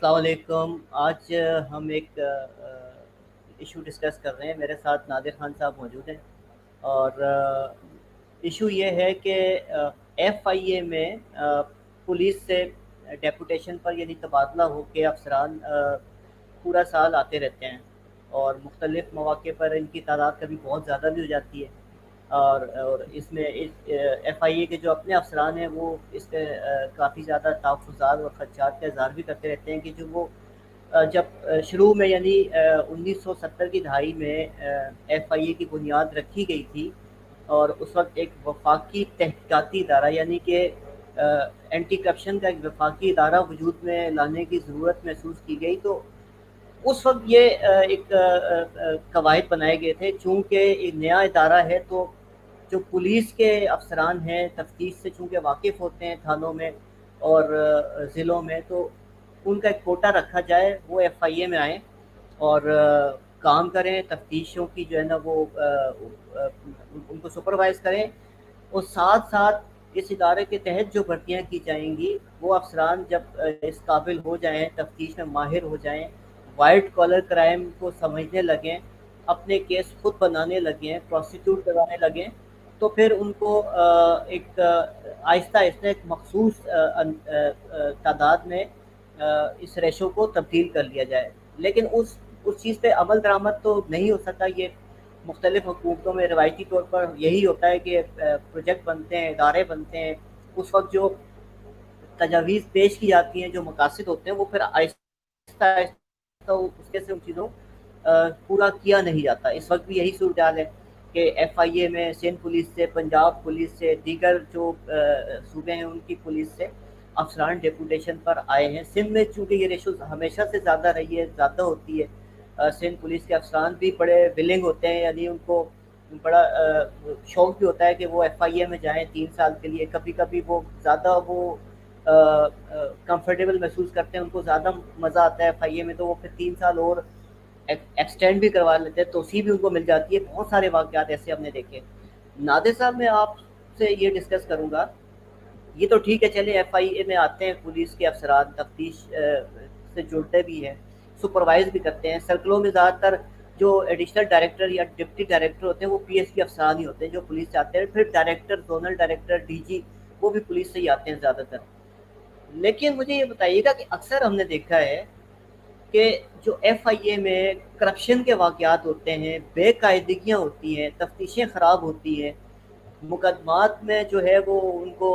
अस्सलाम वालेकुम। आज हम एक इशू डिस्कस कर रहे हैं। मेरे साथ नादिर खान साहब मौजूद हैं और इशू ये है कि एफआईए में पुलिस से डेपुटेशन पर यानी तबादला होकर अफसरान पूरा साल आते रहते हैं और मुख्तलिफ़ मौक़े पर इनकी तादाद कभी बहुत ज़्यादा भी हो जाती है। और इसमें एफआईए के जो अपने अफसरान हैं वो इस पे काफ़ी ज़्यादा तहफ़्फ़ुज़ात और ख़दशात का इज़हार भी करते रहते हैं कि जो वो जब शुरू में यानी 1970 की दहाई में एफआईए की बुनियाद रखी गई थी और उस वक़्त एक वफ़ाक़ी तहक़ीक़ाती इदारा यानी कि एंटी करप्शन का एक वफ़ाक़ी इदारा वजूद में लाने की ज़रूरत महसूस की गई। तो उस वक़्त ये एक कवायद बनाए गए थे। चूँकि एक नया इदारा है तो जो पुलिस के अफसरान हैं तफ्तीश से चूँकि वाकिफ़ होते हैं थानों में और ज़िलों में, तो उनका एक कोटा रखा जाए, वो एफआईए में आएँ और काम करें, तफ्तीशों की जो है ना वो उनको सुपरवाइज़ करें और साथ-साथ इस इदारे के तहत जो भर्तियाँ की जाएँगी, वो अफसरान जब इस काबिल हो जाएँ, तफ्तीश में माहिर हो जाएँ, व्हाइट कॉलर क्राइम को समझने लगें, अपने केस खुद बनाने लगें, प्रोसिक्यूट करवाने लगें, तो फिर उनको एक आहिस्ता-आहिस्ता एक मख़सूस तादाद में इस रेशो को तब्दील कर लिया जाए। लेकिन उस चीज़ पे अमल दरामद तो नहीं हो सकता। ये मुख्तलिफ़ हुकूमतों में रिवायती तौर पर यही होता है कि प्रोजेक्ट बनते हैं, इदारे बनते हैं, उस वक़्त जो तजावीज़ पेश की जाती हैं, जो मकासद होते हैं, वो फिर आहिस्ता-आहिस्ता उसके से उन चीज़ों पूरा किया नहीं जाता। इस वक़्त भी यही सूरत-ए-हाल है कि एफआईए में सिंध पुलिस से, पंजाब पुलिस से, दीगर जो सूबे हैं उनकी पुलिस से अफसरान डेपुटेशन पर आए हैं। सिंध में चूँकि ये रेशो हमेशा से ज़्यादा रही है, ज़्यादा होती है। सिंध पुलिस के अफसरान भी बड़े विलिंग होते हैं, यानी उनको बड़ा शौक भी होता है कि वो एफआईए में जाएँ 3 साल के लिए। कभी-कभी वो ज़्यादा वो कंफर्टेबल महसूस करते हैं, उनको ज़्यादा मज़ा आता है एफआईए में, तो वो फिर 3 साल और एक्सटेंड भी करवा लेते हैं, तौसीअ भी उनको मिल जाती है। बहुत सारे वाक़यात ऐसे हमने देखे। नादिर साहब, मैं आपसे ये डिस्कस करूँगा, ये तो ठीक है, चलिए एफआईए में आते हैं पुलिस के अफसरान, तफ्तीश से जुड़ते भी हैं, सुपरवाइज़ भी करते हैं। सर्कलों में ज़्यादातर जो एडिशनल डायरेक्टर या डिप्टी डायरेक्टर होते हैं वो पीएस के अफसरान ही होते हैं जो पुलिस से आते हैं। फिर डायरेक्टर, ज़ोनल डायरेक्टर, डीजी वो भी पुलिस से ही आते हैं ज़्यादातर। लेकिन मुझे ये बताइएगा कि अक्सर हमने देखा है कि जो एफआईए में करप्शन के वाक़यात होते हैं, बेकायदगियाँ होती हैं, तफ्तीशें ख़राब होती हैं, मुकदमात में जो है वो उनको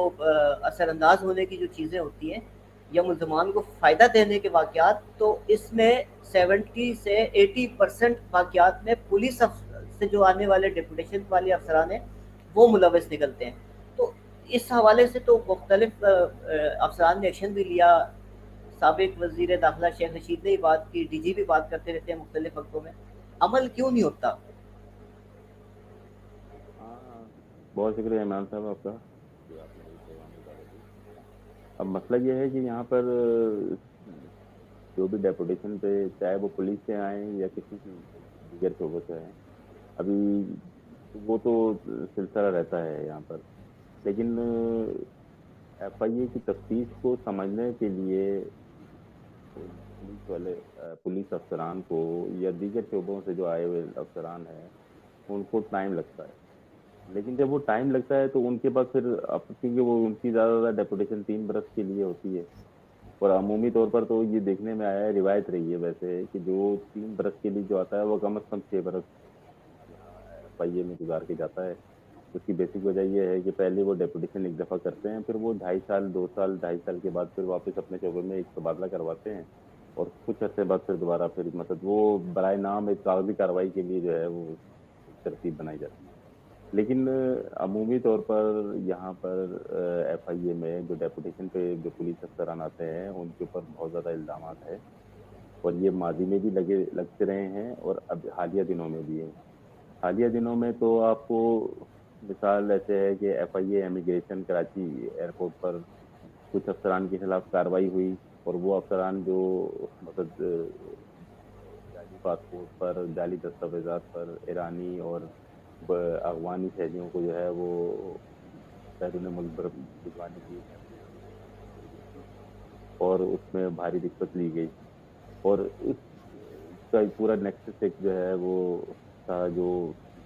असरअंदाज होने की जो चीज़ें होती हैं या मुल्ज़मान को फ़ायदा देने के वाक़यात, तो इसमें 70 से 80% वाक़यात में पुलिस से जो आने वाले डेपुटेशन वाले अफसरान हैं वो मुलव्वस निकलते हैं। तो इस हवाले से तो मुख्तलिफ अफसरान ने एक्शन भी लिया। साबिक वज़ीर दाखिला शेख रशीद ने ही बात की, डीजी भी बात करते रहते हैं मुख्तलिफ वक्तों में। अमल क्यों नहीं होता? हाँ, बहुत शुक्रिया इमरान साहब आपका, जो आपने मेरे प्रोग्राम में इजाज़त दी। अब मसला ये है कि यहाँ पर जो भी डेपुटेशन पे, चाहे वो पुलिस से आए या किसी दीगर शोबों से आए, अभी वो तो सिलसिला रहता है यहाँ पर। लेकिन एफआईए की तफ्तीश को समझने के लिए पुलिस वाले पुलिस अफसरान को या दीगर शोबों से जो आए हुए अफसरान हैं उनको टाइम लगता है। लेकिन जब वो टाइम लगता है तो उनके पास फिर अब क्योंकि वो उनकी ज़्यादा डेपुटेशन 3 बरस के लिए होती है, और अमूमी तौर पर तो ये देखने में आया है, रिवायत रही है वैसे, कि जो 3 बरस के लिए जो आता है वो कम से कम 6 बरस यहाँ एफआईए में गुजार के जाता है। उसकी बेसिक वजह ये है कि पहले वो डेपुटेशन एक दफ़ा करते हैं, फिर वो 2.5 साल, 2 साल, 2.5 साल के बाद फिर वापस अपने शोबे में एक तबादला करवाते हैं, और कुछ अर्से बाद फिर दोबारा फिर मतलब वो बराए नाम एक कागजी कार्रवाई के लिए जो है वो एक तरतीब बनाई जाती है। लेकिन अमूमी तौर पर यहाँ पर एफआईए में जो डेपुटेशन पे जो पुलिस अफसरान आते हैं उनके ऊपर बहुत ज़्यादा इल्ज़ामात है, और ये माजी में भी लगते रहे हैं और अब हालिया दिनों में भी है। हालिया दिनों में तो आपको मिसाल ऐसे है कि एफआईए इमिग्रेशन कराची एयरपोर्ट पर कुछ अफसरान के खिलाफ कार्रवाई हुई, और वो अफसरान जो मतलब जाली पासपोर्ट पर, जाली दस्तावेजात पर ईरानी और अफगानी शहरियों को जो है वो बैरून मुल्क भिजवाने की एक एप्लीकेशन दी गई थी। اور اس میں بھاری رشوت لی گئی، اور اس کا پورا نیکسس ایک جو ہے وہ تھا جو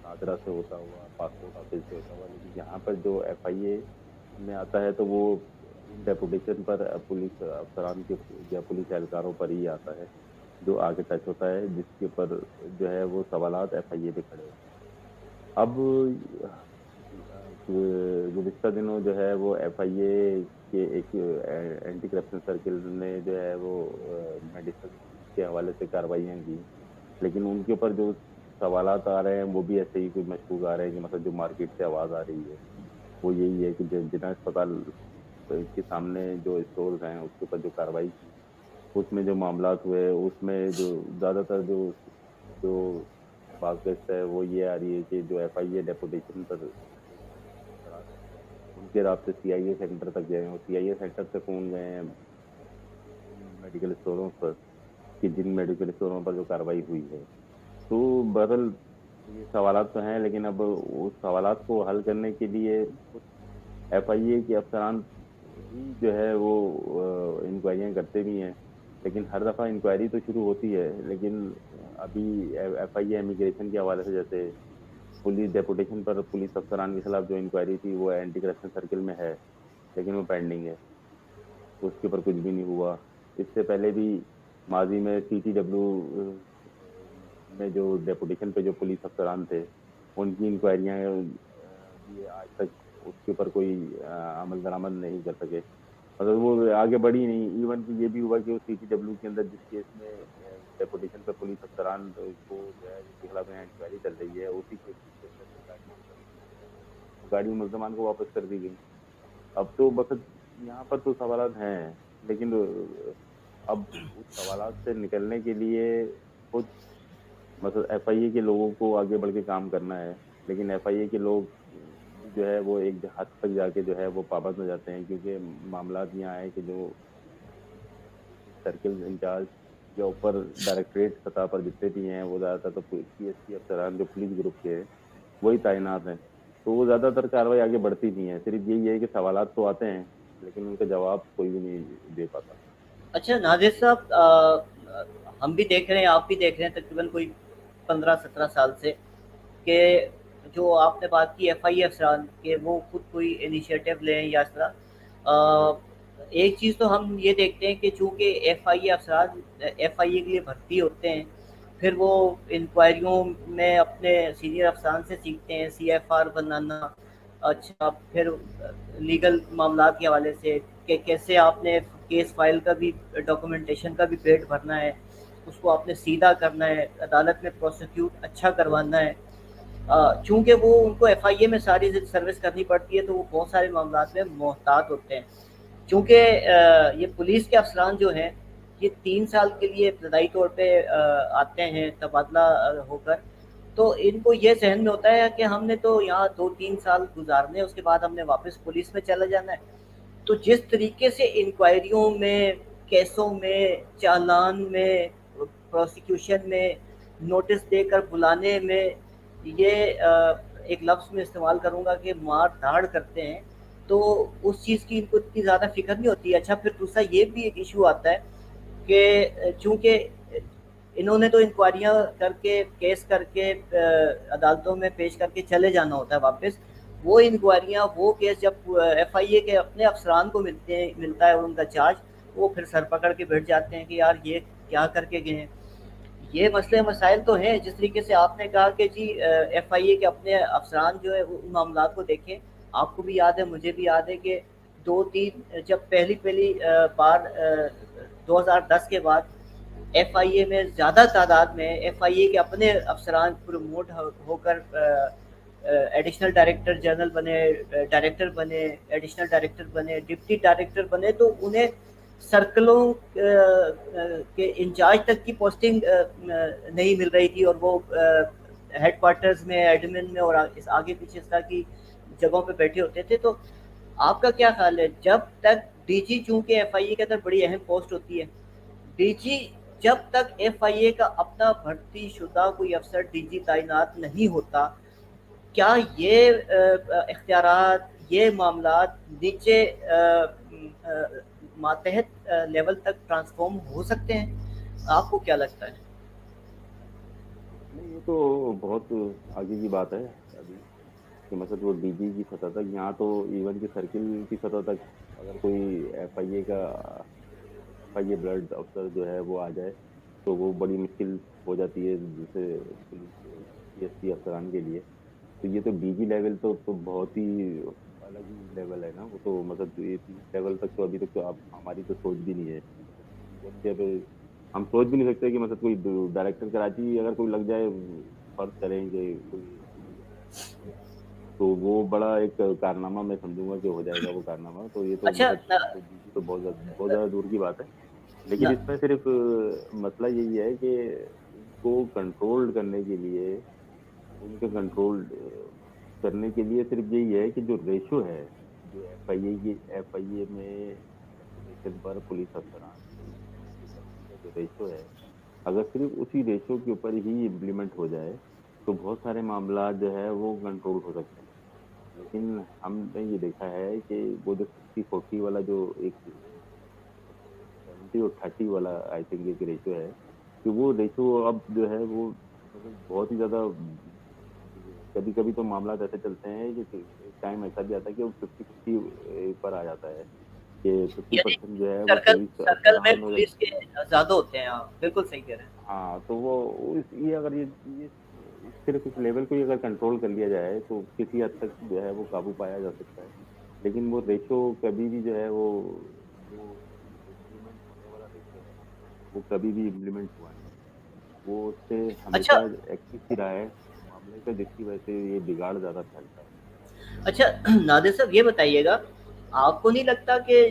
نادرا سے ہوتا ہوا، پاسپورٹ آفس سے ہوتا ہوا، لیکن یہاں پر جو ایف آئی اے میں آتا ہے تو وہ ان ڈیپوٹیشن پر پولیس افسران کے یا پولیس اہلکاروں پر ہی آتا ہے، جو آگے ٹچ ہوتا ہے، جس کے اوپر جو ہے وہ سوالات ایف آئی اے پہ کھڑے ہوتے ہیں۔ اب گزشتہ دنوں جو ہے وہ ایف آئی اے کے ایک اینٹی کرپشن سرکل نے جو ہے وہ میڈیسن کے حوالے سے کاروائیاں کی، لیکن ان کے اوپر جو سوالات آ رہے ہیں وہ بھی ایسے ہی کوئی مشکوک آ رہے ہیں کہ مطلب جو مارکیٹ سے آواز آ رہی ہے وہ یہی ہے کہ جنا اسپتال کے سامنے جو اسٹورز ہیں اس کے اوپر جو کاروائی کی، اس میں جو معاملات ہوئے اس میں جو زیادہ تر جو بات گشت ہے وہ یہ آ رہی ہے کہ جو ایف آئی اے ڈیپوٹیشن پر جو افسران ہیں ان کے رابطے سی آئی اے سینٹر تک گئے ہیں، اور سی آئی اے سینٹر سے فون گئے ہیں ان میڈیکل اسٹوروں پر کہ جن میڈیکل اسٹوروں پر جو کاروائی ہوئی ہے۔ تو بہرحال یہ سوالات تو ہیں، لیکن اب اس سوالات کو حل کرنے کے لیے خود ایف آئی اے کے افسران ہی جو ہے وہ انکوائریاں کرتے بھی ہیں، لیکن ہر دفعہ انکوائری تو شروع ہوتی ہے، لیکن ابھی ایف آئی اے امیگریشن کے حوالے سے جیسے پولیس ڈیپوٹیشن پر پولیس افسران کے خلاف جو انکوائری تھی وہ اینٹی کرپشن سرکل میں ہے، لیکن وہ پینڈنگ ہے، اس کے اوپر کچھ بھی نہیں ہوا۔ اس سے پہلے بھی ماضی میں سی ٹی ڈبلیو میں جو ڈیپوٹیشن پہ جو پولیس افسران تھے ان کی انکوائریاں بھی آج تک اس کے اوپر کوئی عمل درآمد نہیں کر سکے، مطلب وہ آگے بڑھی نہیں۔ ایون کہ یہ بھی ہوا کہ سی ٹی ڈبلیو کے اندر جس کیس میں ڈیپوٹیشن پہ پولیس افسران کو جو ہے جس کے خلاف انکوائری چل رہی ہے اسی کیس کے اندر جو گاڑی منظمان تھی وہ گاڑی ملزمان کو واپس کر دی گئی۔ اب تو بس یہاں پر تو سوالات ہیں، لیکن اب اس سوالات سے نکلنے کے لیے خود مطلب ایف آئی اے کے لوگوں کو آگے بڑھ کے کام کرنا ہے، لیکن ایف آئی اے کے لوگ جو ہے وہ ایک حد تک جا کے جو ہے وہ پابند ہو جاتے ہیں، کیونکہ معاملات یہاں ہے کہ جو ڈسٹرکٹ سرکل انچارج یا اوپر ڈائریکٹریٹ سطح پر جتنے بھی ہیں وہ زیادہ تر تو پی ایس پی افسران جو پولیس گروپ کے ہیں وہی تعینات ہیں، تو وہ زیادہ تر کاروائی آگے بڑھتی نہیں ہے، صرف یہی ہے کہ سوالات تو آتے ہیں لیکن ان کا جواب کوئی بھی نہیں دے پاتا۔ اچھا نادر صاحب، ہم بھی دیکھ رہے ہیں، آپ بھی دیکھ رہے ہیں تقریباً کوئی 15-17 سال سے کہ جو آپ نے بات کی ایف آئی اے افسران کہ وہ خود کوئی انیشیٹو لیں یا اس طرح، ایک چیز تو ہم یہ دیکھتے ہیں کہ چونکہ ایف آئی اے افسران ایف آئی اے کے لیے بھرتی ہوتے ہیں، پھر وہ انکوائریوں میں اپنے سینئر افسران سے سیکھتے ہیں سی ایف آر بنانا، اچھا پھر لیگل معاملات کے حوالے سے کہ کیسے آپ نے کیس فائل کا بھی ڈاکومنٹیشن کا بھی پیٹ بھرنا ہے، اس کو آپ نے سیدھا کرنا ہے، عدالت میں پروسیکیوٹ اچھا کروانا ہے، چونکہ وہ ان کو ایف آئی اے میں ساری سروس کرنی پڑتی ہے تو وہ بہت سارے معاملات میں محتاط ہوتے ہیں، چونکہ یہ پولیس کے افسران جو ہیں یہ 3 سال کے لیے ابتدائی طور پہ آتے ہیں تبادلہ ہو کر، تو ان کو یہ ذہن میں ہوتا ہے کہ ہم نے تو یہاں 2-3 سال گزارنے، اس کے بعد ہم نے واپس پولیس میں چلا جانا ہے۔ تو جس طریقے سے انکوائریوں میں، کیسوں میں، چالان میں، پروسیکیوشن میں، نوٹس دے کر بلانے میں، یہ ایک لفظ میں استعمال کروں گا کہ مار دھاڑ کرتے ہیں، تو اس چیز کی ان کو اتنی زیادہ فکر نہیں ہوتی ہے۔ اچھا پھر دوسرا یہ بھی ایک ایشو آتا ہے کہ چونکہ انہوں نے تو انکوائریاں کر کے کیس کر کے عدالتوں میں پیش کر کے چلے جانا ہوتا ہے واپس، وہ انکوائریاں وہ کیس جب ایف آئی اے کے اپنے افسران کو ملتا ہے ان کا چارج، وہ پھر سر پکڑ کے بیٹھ جاتے ہیں کہ یار یہ کیا کر کے گئے ہیں۔ یہ مسئلے مسائل تو ہیں، جس طریقے سے آپ نے کہا کہ جی ایف آئی اے کے اپنے افسران جو ہے ان معاملات کو دیکھیں، آپ کو بھی یاد ہے مجھے بھی یاد ہے کہ 2-3 جب پہلی بار 2010 کے بعد ایف آئی اے میں زیادہ تعداد میں ایف آئی اے کے اپنے افسران پروموٹ ہو کر ایڈیشنل ڈائریکٹر جنرل بنے، ڈائریکٹر بنے، ایڈیشنل ڈائریکٹر بنے، ڈپٹی ڈائریکٹر بنے، تو انہیں سرکلوں کے انچارج تک کی پوسٹنگ نہیں مل رہی تھی، اور وہ ہیڈ کوارٹرز میں، ایڈمن میں اور آگے پیچھے اس طرح کی جگہوں پہ بیٹھے ہوتے تھے۔ تو آپ کا کیا خیال ہے، جب تک ڈی جی، چونکہ ایف آئی اے کے اندر بڑی اہم پوسٹ ہوتی ہے، ڈی جی جب تک ایف آئی اے کا اپنا بھرتی شدہ کوئی افسر ڈی جی تعینات نہیں ہوتا، کیا یہ اختیارات، یہ معاملات نیچے ماتحت لیول تک ٹرانسفارم ہو سکتے ہیں؟ آپ کو کیا لگتا ہے؟ نہیں، یہ تو بہت آگے کی بات ہے ابھی، کہ مطلب وہ ڈی جی کی سطح تک، یہاں تو ایون کی سرکل کی سطح تک اگر کوئی ایف آئی اے بلڈ افسر جو ہے وہ آ جائے تو وہ بڑی مشکل ہو جاتی ہے دوسرے پولیس سی ایس پی افسران کے لیے. تو یہ تو ڈی جی لیول تو بہت ہی الگ ہی لیول ہے نا. وہ تو مطلب یہ لیول تک تو ابھی تک تو آپ ہماری تو سوچ بھی نہیں ہے. ایون کے اب ہم سوچ بھی نہیں سکتے کہ مطلب کوئی ڈائریکٹر کراچی اگر کوئی لگ جائے، فرض کریں کہ کوئی تو وہ بڑا ایک کارنامہ میں سمجھوں گا کہ ہو جائے گا وہ کارنامہ. تو یہ تو اچھا مطلب تو ڈی جی تو بہت زیادہ دور کی بات ہے. لیکن اس میں صرف مسئلہ یہی ہے کہ ان کو کنٹرول کرنے کے لیے، ان کے کنٹرول کرنے کے لیے صرف یہی ہے کہ جو ریشو ہے، جو ایف آئی اے میں ڈیپوٹیشن پر پولیس افسران کی بھرتی کا جو ریشو ہے، اگر صرف اسی ریشو کے اوپر ہی امپلیمنٹ ہو جائے تو بہت سارے معاملات جو ہے وہ کنٹرول ہو سکتے ہیں. لیکن ہم نے یہ دیکھا ہے کہ وہ جو 60-40 والا جو ایک 70 اور 30 والا آئی تھنک ایک ریشو ہے، کہ وہ ریشو اب جو ہے وہ مطلب بہت ہی زیادہ، کبھی کبھی تو معاملات ایسے چلتے ہیں کہ ایک ٹائم ایسا بھی آتا ہے کہ وہ 50-50 پر آ جاتا ہے کہ یعنی 50% جو ہے وہ سرکل پولیس سرکل میں افسران ہو جاتے پولیس کے زیادہ ہوتے ہیں، آپ بالکل صحیح کہہ رہے ہیں. ہیں. ہاں تو وہ یہ اگر یہ صرف اس لیول کو ہی اگر کنٹرول کر لیا جائے تو کسی حد تک جو ہے وہ قابو پایا جا سکتا ہے. لیکن وہ ریشو کبھی بھی جو ہے وہ جو امپلیمنٹ ہونے والا ریشو ہے وہ کبھی بھی امپلیمنٹ ہوا نہیں. وہ اس سے اچھا ہمیشہ ایکسس ہی رہا ہے معاملے کا، جس کی وجہ سے یہ بگاڑ زیادہ پھیلتا ہے. اچھا نادر صاحب یہ بتائیے گا، آپ کو نہیں لگتا کہ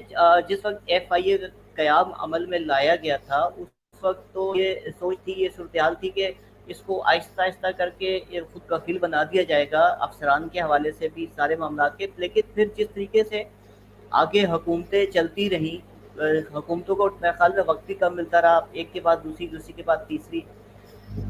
جس وقت ایف آئی اے قیام عمل میں لایا گیا تھا اس وقت تو یہ سوچ تھی، یہ صورتحال تھی کہ اس کو آہستہ آہستہ کر کے یہ خود کفیل بنا دیا جائے گا افسران کے حوالے سے بھی سارے معاملات کے، لیکن پھر جس طریقے سے آگے حکومتیں چلتی رہیں، حکومتوں کو میرے خیال میں وقت بھی کم ملتا رہا، ایک کے بعد دوسری، دوسری کے بعد تیسری،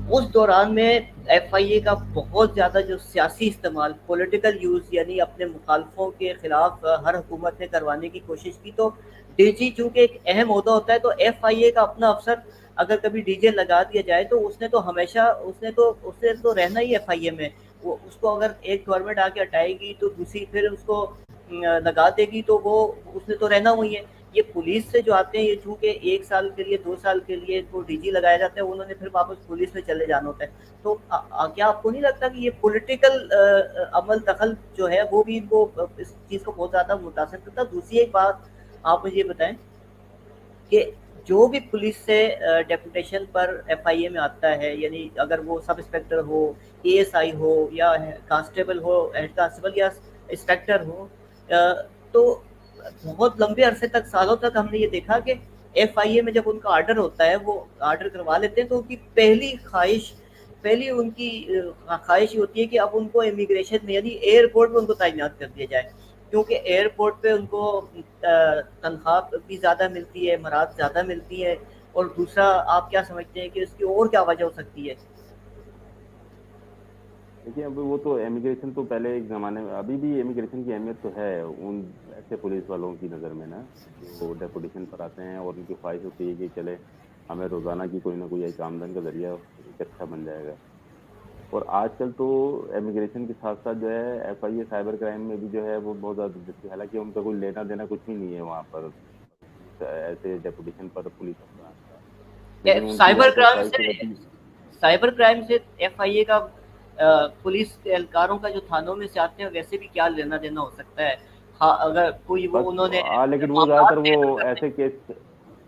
اس دوران میں ایف آئی اے کا بہت زیادہ جو سیاسی استعمال، پولیٹیکل یوز، یعنی اپنے مخالفوں کے خلاف ہر حکومت نے کروانے کی کوشش کی. تو ڈی جی چونکہ ایک اہم عہدہ ہوتا ہے تو ایف آئی اے کا اپنا افسر اگر کبھی ڈی جے لگا دیا جائے تو اس نے تو ہمیشہ اس نے تو رہنا ہی ایف آئی اے میں. وہ اس کو اگر ایک گورنمنٹ آ کے ہٹائے گی تو دوسری پھر اس کو لگا دے گی تو وہ اس نے تو رہنا وہی ہے. یہ پولیس سے جو آتے ہیں یہ چونکہ 1 سال کے لیے 2 سال کے لیے وہ ڈی جی لگائے جاتے ہیں، انہوں نے پھر واپس پولیس میں چلے جانا ہوتا ہے. تو کیا آپ کو نہیں لگتا کہ یہ پولیٹیکل عمل دخل جو ہے وہ بھی ان کو اس چیز کو بہت زیادہ متاثر کرتا ہے؟ دوسری ایک بات آپ مجھے یہ بتائیں کہ جو بھی پولیس سے ڈیپوٹیشن پر ایف آئی اے میں آتا ہے، یعنی اگر وہ سب inspector who, A S I ہو، یا کانسٹیبل ہو، ہیڈ کانسٹیبل یا انسپیکٹر ہو، تو بہت لمبے عرصے تک، سالوں تک ہم نے یہ دیکھا کہ ایف آئی اے میں جب ان کا آرڈر ہوتا ہے، وہ آرڈر کروا لیتے ہیں تو ان کی پہلی ان کی خواہش یہ ہوتی ہے کہ اب ان کو امیگریشن میں، یعنی ایئرپورٹ پہ ان کو تعینات کر دیا جائے، کیونکہ ایئرپورٹ پہ ان کو تنخواہ بھی زیادہ ملتی ہے، مراد زیادہ ملتی ہے. اور دوسرا آپ کیا سمجھتے ہیں کہ اس کی اور کیا وجہ ہو سکتی ہے؟ دیکھیے اب وہ تو امیگریشن تو پہلے ایک زمانے میں، ابھی بھی امیگریشن کی اہمیت تو ہے ان ایسے پولیس والوں کی نظر میں نا، جو ڈیپوٹیشن پر آتے ہیں اور ان کی خواہش ہوتی ہے کہ چلے ہمیں روزانہ کی کوئی نہ کوئی ایک آمدن کا ذریعہ ایک اچھا بن جائے گا. اور آج کل تو امیگریشن کے ساتھ ساتھ جو ہے F I A cyber crime میں بھی جو ہے وہ بہت زیادہ دلچسپی، حالانکہ ان کا کوئی لینا دینا کچھ بھی نہیں ہے وہاں پر پولیس ایسے ڈیپوٹیشن پر پولیس افسران کا، لیکن ان کی سائبر زیادہ تر کرائم خواہش سے رہتی ہے. ایف آئی اے کا پولیس کے اہلکاروں کا جو تھانوں میں سے آتے ہیں ویسے بھی کیا لینا دینا ہو سکتا ہے؟ ہاں اگر کوئی وہ بس انہوں نے ہاں، لیکن وہ زیادہ تر معاملات وہ طے کرنے. ایسے کیس،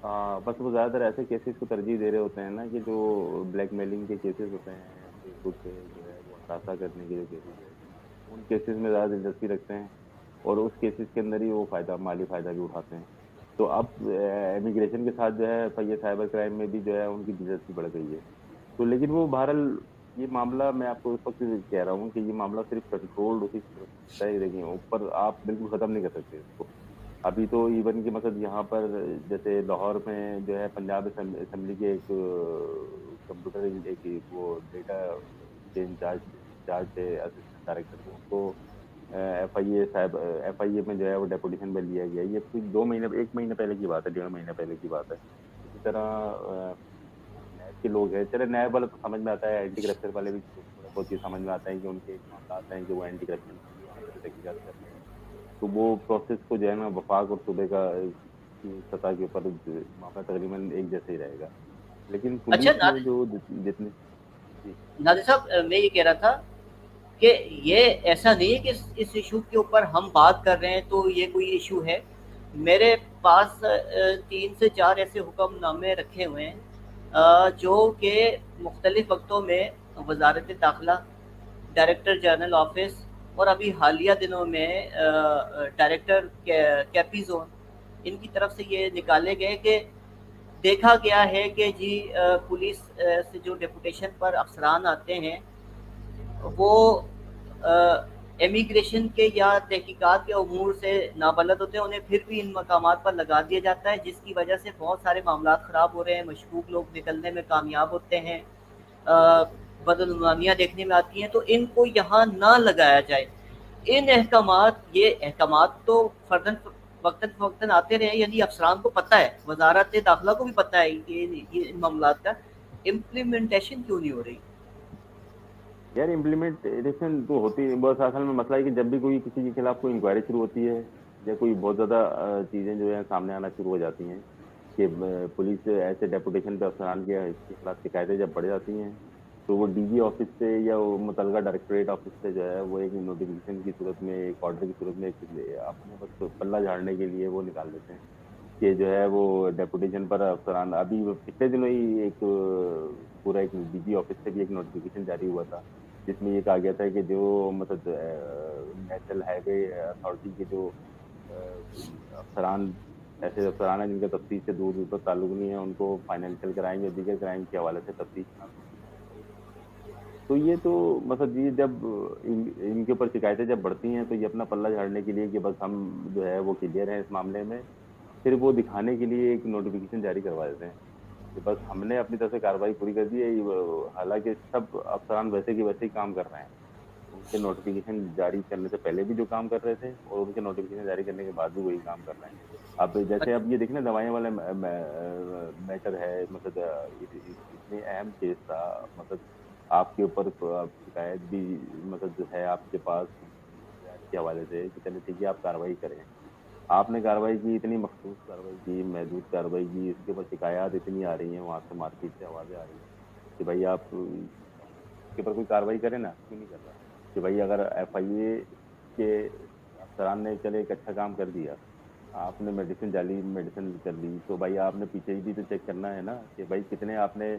ہاں بس وہ زیادہ تر ایسے کیسز کو ترجیح دے رہے ہوتے ہیں نا، کہ جو بلیک میلنگ کے کیسز ہوتے ہیں، فیس بک پہ جو ہے وہ ہراساں کرنے کے جو کیسز ہے، ان کیسز میں زیادہ دلچسپی رکھتے ہیں اور اس کیسز کے اندر ہی وہ مالی فائدہ بھی اٹھاتے ہیں. تو اب امیگریشن کے ساتھ جو ہے یہ سائبر کرائم میں بھی جو ہے ان کی دلچسپی بڑھ گئی ہے. تو لیکن وہ بہرحال یہ معاملہ میں آپ کو اس وقت کہہ رہا ہوں کہ یہ معاملہ صرف کنٹرول اسی صورت میں ہوتا ہے. دیکھیں اوپر آپ بالکل ختم نہیں کر سکتے اس کو. ابھی تو ایون کہ مطلب یہاں پر جیسے لاہور میں جو ہے پنجاب اسمبلی کے ایک کمپیوٹر ایک وہ ڈیٹا کے انچارج تھے، اسسٹنٹ ڈائریکٹر، وہ ان کو FIA में जो है वो डेपुटेशन में लिया गया। ये कुछ 2 महीने 1 महीने पहले की बात है, 1.5 महीने पहले की बात है। इसी तरह नैब के लोग हैं, चले नैब वाले तो समझ में आता है, एंटी करप्शन वाले भी थोड़ा बहुत ये समझ में आता है कि उनके मामला हैं कि वो एंटी करप्शन के लिए वहाँ पे तहकीकात कर रहे हैं। तो वो प्रोसेस को जो है ना वफाक और सूबे का की सतह के ऊपर मामला तकरीबन एक जैसे ही रहेगा। लेकिन अच्छा पुलिस में जो जितने जी नादिर साहब, मैं ये कह रहा था कि ये ऐसा नहीं है कि इस इशू के ऊपर हम बात कर रहे हैं तो ये कोई इशू है। मेरे पास 3 से 4 ऐसे हुक्मनामे रखे हुए हैं जो कि मुख्तलिफ वक्तों में वजारत दाखिला, डायरेक्टर जनरल ऑफिस और अभी हालिया दिनों में डायरेक्टर कैपी जोन, इनकी तरफ से ये निकाले गए कि देखा गया है कि जी पुलिस से जो डेपुटेशन पर अफसरान आते हैं वो इमिग्रेशन के या तहकीकात के अमूर से नाबलद होते हैं, उन्हें फिर भी इन मकामात पर लगा दिया जाता है, जिसकी वजह से बहुत सारे मामला ख़राब हो रहे हैं, मशकूक लोग निकलने में कामयाब होते हैं, बदनवानियाँ देखने में आती हैं। तो इनको यहाँ ना लगाया जाए। इन ये अहकामात तो फर्दन वक्तन आते रहे, यानी अफसरान को पता है, वजारत दाखिला को भी पता है ये इन मामलात का, इम्प्लीमेंटेशन क्यों नहीं हो रही? यार, इम्प्लीमेंटेशन तो होती है, बस असल में मसला है कि जब भी कोई किसी के खिलाफ कोई इंक्वायरी शुरू होती है या कोई बहुत ज़्यादा चीज़ें जो है सामने आना शुरू हो जाती हैं कि पुलिस ऐसे डेपुटेशन पे अफसरान के खिलाफ शिकायतें जब बढ़ जाती हैं, तो वो डीजी ऑफिस से या वो मुतलका डायरेक्टरेट ऑफिस से जो है वो एक नोटिफिकेशन की सूरत में, एक ऑर्डर की सूरत में अपने बस पल्ला झाड़ने के लिए वो निकाल देते हैं कि जो है वो डेपुटेशन पर अफसरान। अभी पिछले दिनों ही एक पूरा एक डीजी ऑफिस से भी एक नोटिफिकेशन जारी हुआ था जिसमें ये कहा गया था कि जो मतलब नेशनल हाईवे अथॉरिटी के जो अफसरान, ऐसे अफसरान हैं जिनका तफ्तीश से दूर दूर तक ताल्लुक नहीं है, उनको फाइनेंशियल क्राइम या दीगर क्राइम के हवाले से तफ्तीश ना करनी चाहिए। तो ये तो मतलब ये जब इनके ऊपर शिकायतें जब बढ़ती हैं तो ये अपना पल्ला झाड़ने के लिए कि बस हम जो है वो क्लियर हैं इस मामले में, फिर वो दिखाने के लिए एक नोटिफिकेशन जारी करवा देते हैं कि बस हमने अपनी तरफ से कार्रवाई पूरी कर दी है। हालांकि सब अफसरान वैसे के वैसे ही काम कर रहे हैं, उनके नोटिफिकेशन जारी करने से पहले भी जो काम कर रहे थे और उनके नोटिफिकेशन जारी करने के बाद भी वही काम कर रहे हैं। अब जैसे अब ये देखना दवाइयाँ वाले मैटर है, मतलब इतनी अहम केस था, मतलब आपके ऊपर शिकायत भी मतलब जो है आपके पास के हवाले से कि चले ठीक है आप कार्रवाई करें। आपने कार्रवाई की, इतनी मखसूस कार्रवाई की, महदूद कार्रवाई की, इसके ऊपर शिकायत इतनी आ रही हैं, वहाँ से मार्केट से आवाज़ें आ रही हैं कि भाई आप इसके ऊपर कोई कार्रवाई करें ना, क्यों नहीं कर रहा? कि भाई अगर FIA के अफसरान ने चले एक अच्छा काम कर दिया, आपने जाली मेडिसिन कर ली, तो भाई आपने पीछे भी तो चेक करना है ना कि भाई कितने आपने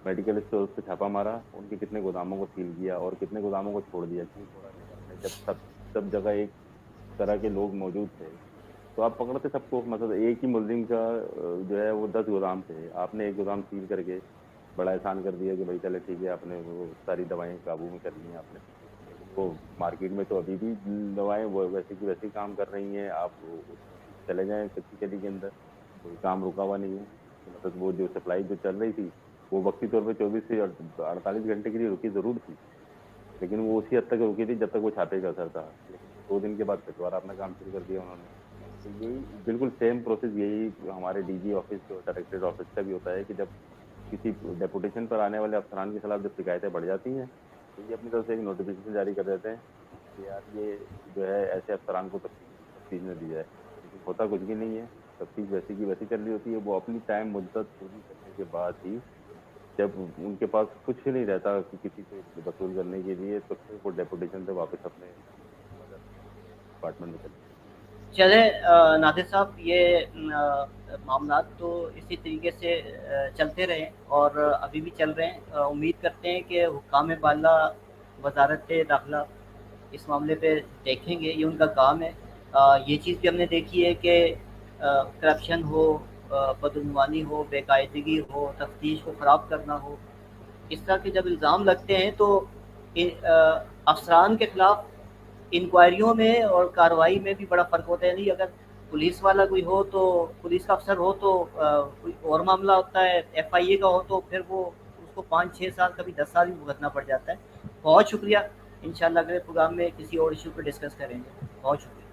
मेडिकल स्टोर पे छापा मारा, उनके कितने गोदामों को सील किया और कितने गोदामों को छोड़ दिया, क्यों छोड़ा नहीं आपने? जब सब जगह एक तरह के लोग मौजूद थे तो आप पकड़ते सबको, मतलब एक ही मुलजिम का जो है वो 10 गोदाम थे, आपने एक गोदाम सील करके बड़ा एहसान कर दिया कि भाई चले ठीक है आपने वो सारी दवाएं काबू में कर ली हैं आपने। लेकिन वो मार्केट में तो अभी भी दवाएं वो वैसे की वैसे काम कर रही हैं। आप चले जाएं कच्ची गली के अंदर, कोई काम रुका हुआ नहीं है कि मतलब वो जो सप्लाई जो चल रही थी वो वक्ती तौर पर 24 से 48 घंटे के लिए रुकी ज़रूर थी, लेकिन वो उसी हद तक रुकी थी जब तक वो छापे का असर था। लेकिन 2 दिन के बाद फिर दोबारा अपना काम शुरू कर दिया उन्होंने। तो यही बिल्कुल सेम प्रोसेस यही हमारे डीजी ऑफिस और डायरेक्टरेट ऑफिस का भी होता है कि जब किसी डेपुटेशन पर आने वाले अफसरान के खिलाफ जब शिकायतें बढ़ जाती हैं तो ये अपनी तरफ से एक नोटिफिकेशन जारी कर देते हैं कि यार ये जो है ऐसे अफसरान को तफ्तीश में दी जाए। लेकिन होता कुछ भी नहीं है, तफ्तीश वैसी की वैसी चल रही होती है। वो अपनी टाइम मुद्दत पूरी करने के बाद ही जब उनके पास कुछ ही नहीं रहता कि किसी से वसूल करने के लिए, तो फिर वो डेपुटेशन से वापस अपने मदर डिपार्टमेंट में चले जाते हैं। चले नादिर साहब, ये मामला तो इसी तरीके से चलते रहे और अभी भी चल रहे हैं। उम्मीद करते हैं कि हुक्काम बाला वजारत दाखिला इस मामले पे देखेंगे, ये उनका काम है। ये चीज़ भी हमने देखी है कि करप्शन हो, बदनवानी हो, बेकायदगी हो, तफ्तीश को ख़राब करना हो, इस तरह के जब इल्ज़ाम लगते हैं तो अफसरान के ख़िलाफ़ इंक्वायरियों में और कार्रवाई में भी बड़ा फ़र्क होता है। नहीं, अगर पुलिस वाला कोई हो तो पुलिस का अफसर हो तो कोई और मामला होता है, FIA का हो तो फिर वो उसको 5-6 साल कभी 10 साल भी भुगतना पड़ जाता है। बहुत शुक्रिया انشاءاللہ اگلے پروگرام میں کسی اور ایشو پہ ڈسکس کریں گے. بہت شکریہ.